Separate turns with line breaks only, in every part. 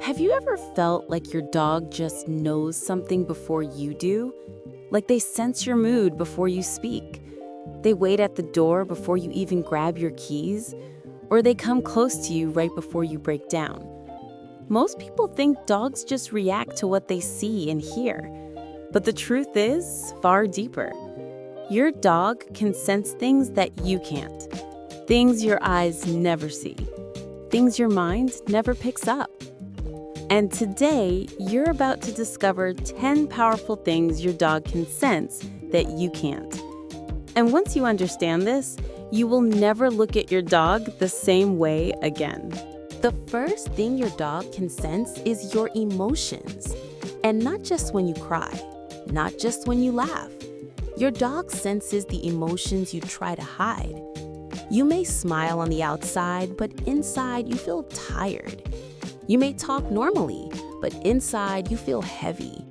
Have you ever felt like your dog just knows something before you do? Like they sense your mood before you speak? They wait at the door before you even grab your keys? Or they come close to you right before you break down? Most people think dogs just react to what they see and hear. But the truth is far deeper. Your dog can sense things that you can't. Things your eyes never see. Things your mind never picks up. And today, you're about to discover 10 powerful things your dog can sense that you can't. And once you understand this, you will never look at your dog the same way again. The first thing your dog can sense is your emotions. And not just when you cry, not just when you laugh. Your dog senses the emotions you try to hide. You may smile on the outside, but inside you feel tired. You may talk normally, but inside you feel heavy.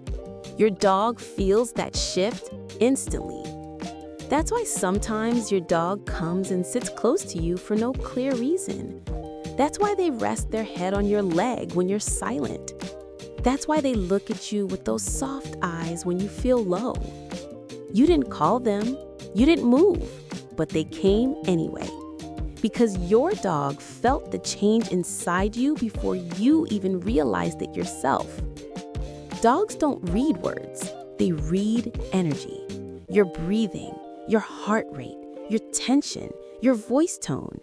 Your dog feels that shift instantly. That's why sometimes your dog comes and sits close to you for no clear reason. That's why they rest their head on your leg when you're silent. That's why they look at you with those soft eyes when you feel low. You didn't call them, you didn't move, but they came anyway. Because your dog felt the change inside you before you even realized it yourself. Dogs don't read words, they read energy. Your breathing, your heart rate, your tension, your voice tone.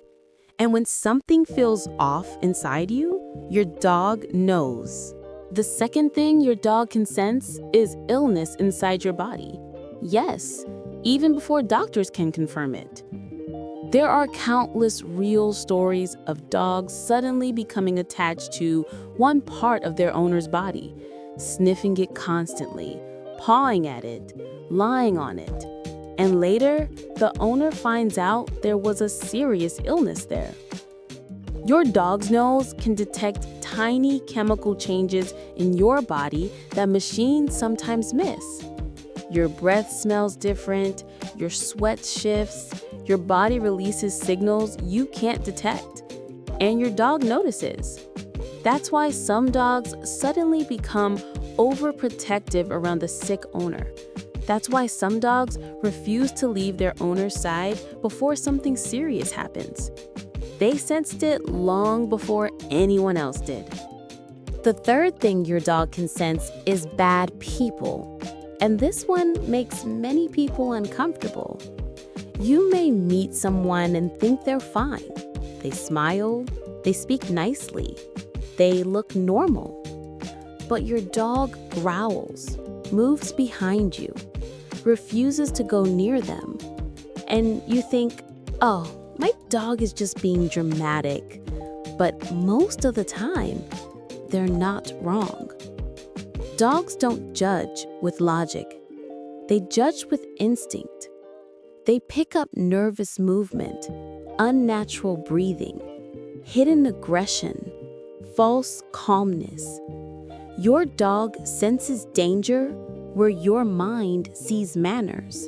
And when something feels off inside you, your dog knows. The second thing your dog can sense is illness inside your body. Yes, even before doctors can confirm it. There are countless real stories of dogs suddenly becoming attached to one part of their owner's body, sniffing it constantly, pawing at it, lying on it. And later, the owner finds out there was a serious illness there. Your dog's nose can detect tiny chemical changes in your body that machines sometimes miss. Your breath smells different, your sweat shifts, your body releases signals you can't detect, and your dog notices. That's why some dogs suddenly become overprotective around the sick owner. That's why some dogs refuse to leave their owner's side before something serious happens. They sensed it long before anyone else did. The third thing your dog can sense is bad people. And this one makes many people uncomfortable. You may meet someone and think they're fine. They smile, they speak nicely, they look normal. But your dog growls, moves behind you, refuses to go near them. And you think, oh, my dog is just being dramatic. But most of the time, they're not wrong. Dogs don't judge with logic. They judge with instinct. They pick up nervous movement, unnatural breathing, hidden aggression, false calmness. Your dog senses danger where your mind sees manners.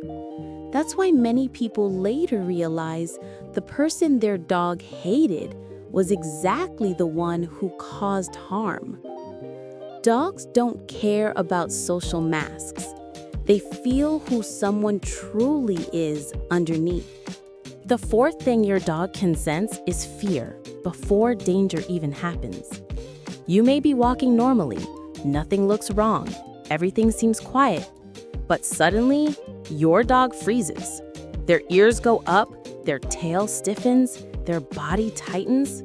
That's why many people later realize the person their dog hated was exactly the one who caused harm. Dogs don't care about social masks. They feel who someone truly is underneath. The fourth thing your dog can sense is fear before danger even happens. You may be walking normally, nothing looks wrong, everything seems quiet, but suddenly your dog freezes. Their ears go up, their tail stiffens, their body tightens.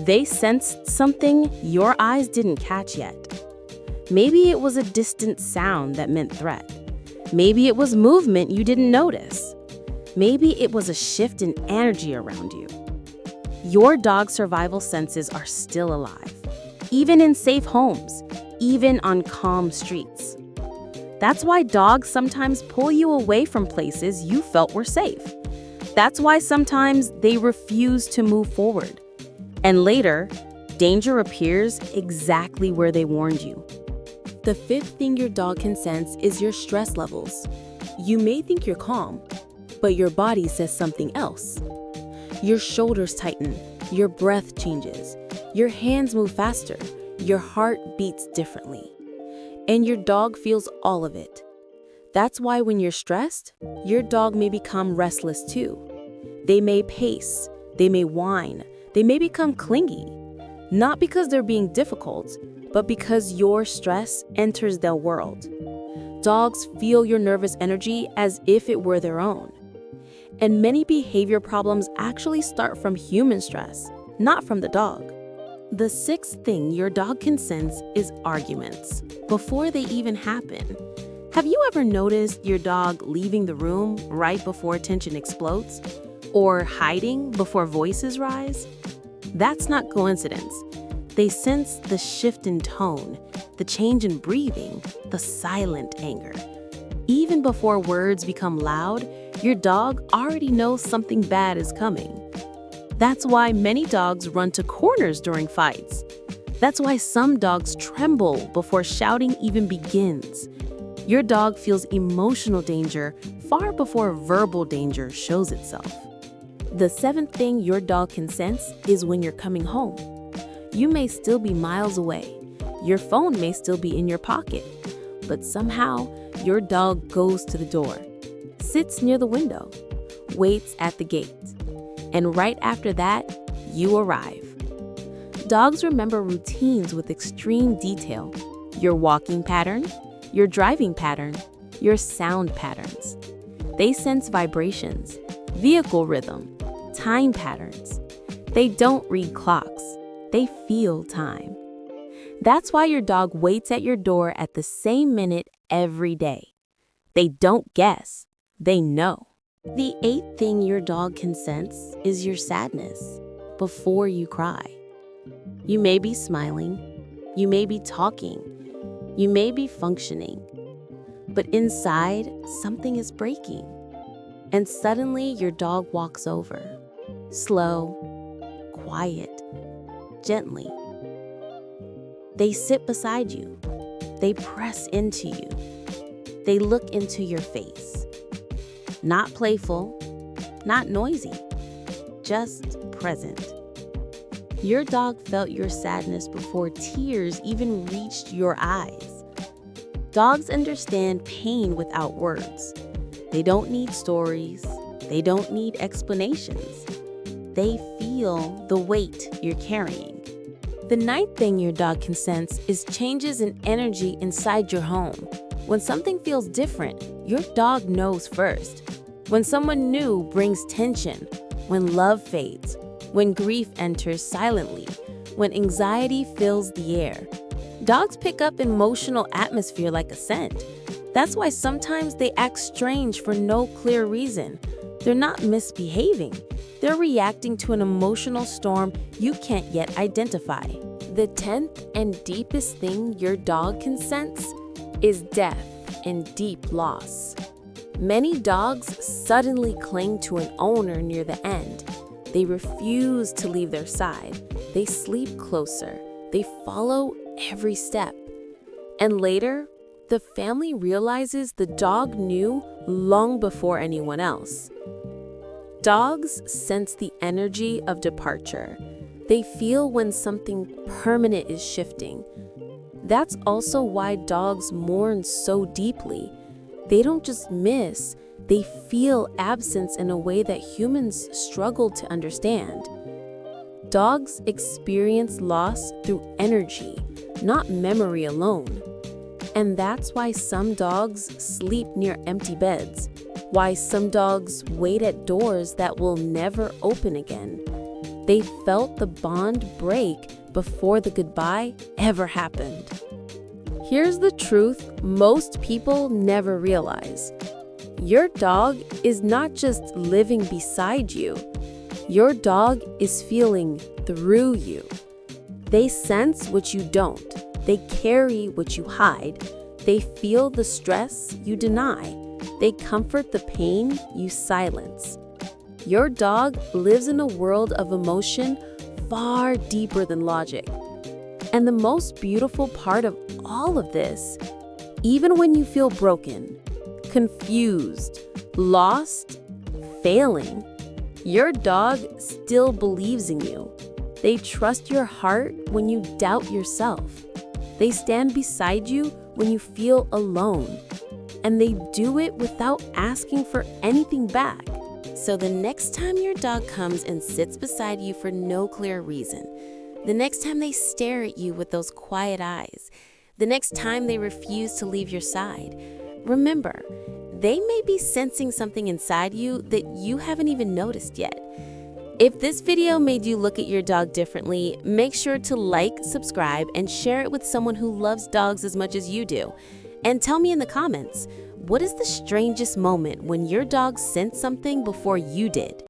They sensed something your eyes didn't catch yet. Maybe it was a distant sound that meant threat. Maybe it was movement you didn't notice. Maybe it was a shift in energy around you. Your dog's survival senses are still alive, even in safe homes, even on calm streets. That's why dogs sometimes pull you away from places you felt were safe. That's why sometimes they refuse to move forward. And later, danger appears exactly where they warned you. The fifth thing your dog can sense is your stress levels. You may think you're calm, but your body says something else. Your shoulders tighten, your breath changes, your hands move faster, your heart beats differently, and your dog feels all of it. That's why when you're stressed, your dog may become restless too. They may pace, they may whine, they may become clingy. Not because they're being difficult, but because your stress enters their world. Dogs feel your nervous energy as if it were their own. And many behavior problems actually start from human stress, not from the dog. The sixth thing your dog can sense is arguments, before they even happen. Have you ever noticed your dog leaving the room right before tension explodes? Or hiding before voices rise? That's not coincidence. They sense the shift in tone, the change in breathing, the silent anger. Even before words become loud, your dog already knows something bad is coming. That's why many dogs run to corners during fights. That's why some dogs tremble before shouting even begins. Your dog feels emotional danger far before verbal danger shows itself. The seventh thing your dog can sense is when you're coming home. You may still be miles away. Your phone may still be in your pocket. But somehow, your dog goes to the door, sits near the window, waits at the gate. And right after that, you arrive. Dogs remember routines with extreme detail. Your walking pattern, your driving pattern, your sound patterns. They sense vibrations, vehicle rhythm, time patterns. They don't read clocks. They feel time. That's why your dog waits at your door at the same minute every day. They don't guess. They know. The eighth thing your dog can sense is your sadness before you cry. You may be smiling. You may be talking. You may be functioning. But inside, something is breaking. And suddenly your dog walks over. Slow, quiet, gently. They sit beside you. They press into you. They look into your face. Not playful, not noisy, just present. Your dog felt your sadness before tears even reached your eyes. Dogs understand pain without words. They don't need stories. They don't need explanations. They feel the weight you're carrying. The ninth thing your dog can sense is changes in energy inside your home. When something feels different, your dog knows first. When someone new brings tension, when love fades, when grief enters silently, when anxiety fills the air. Dogs pick up emotional atmosphere like a scent. That's why sometimes they act strange for no clear reason. They're not misbehaving. They're reacting to an emotional storm you can't yet identify. The 10th and deepest thing your dog can sense is death and deep loss. Many dogs suddenly cling to an owner near the end. They refuse to leave their side. They sleep closer. They follow every step. And later, the family realizes the dog knew long before anyone else. Dogs sense the energy of departure. They feel when something permanent is shifting. That's also why dogs mourn so deeply. They don't just miss, they feel absence in a way that humans struggle to understand. Dogs experience loss through energy, not memory alone. And that's why some dogs sleep near empty beds, why some dogs wait at doors that will never open again. They felt the bond break before the goodbye ever happened. Here's the truth most people never realize. Your dog is not just living beside you. Your dog is feeling through you. They sense what you don't. They carry what you hide. They feel the stress you deny. They comfort the pain you silence. Your dog lives in a world of emotion far deeper than logic. And the most beautiful part of all of this, even when you feel broken, confused, lost, failing, your dog still believes in you.
They trust your heart when you doubt yourself. They stand beside you when you feel alone. And they do it without asking for anything back.
So the next time your dog comes and sits beside you for no clear reason, the next time they stare at you with those quiet eyes, the next time they refuse to leave your side, remember, they may be sensing something inside you that you haven't even noticed yet. If this video made you look at your dog differently, make sure to like, subscribe, and share it with someone who loves dogs as much as you do. And tell me in the comments, what is the strangest moment when your dog sensed something before you did?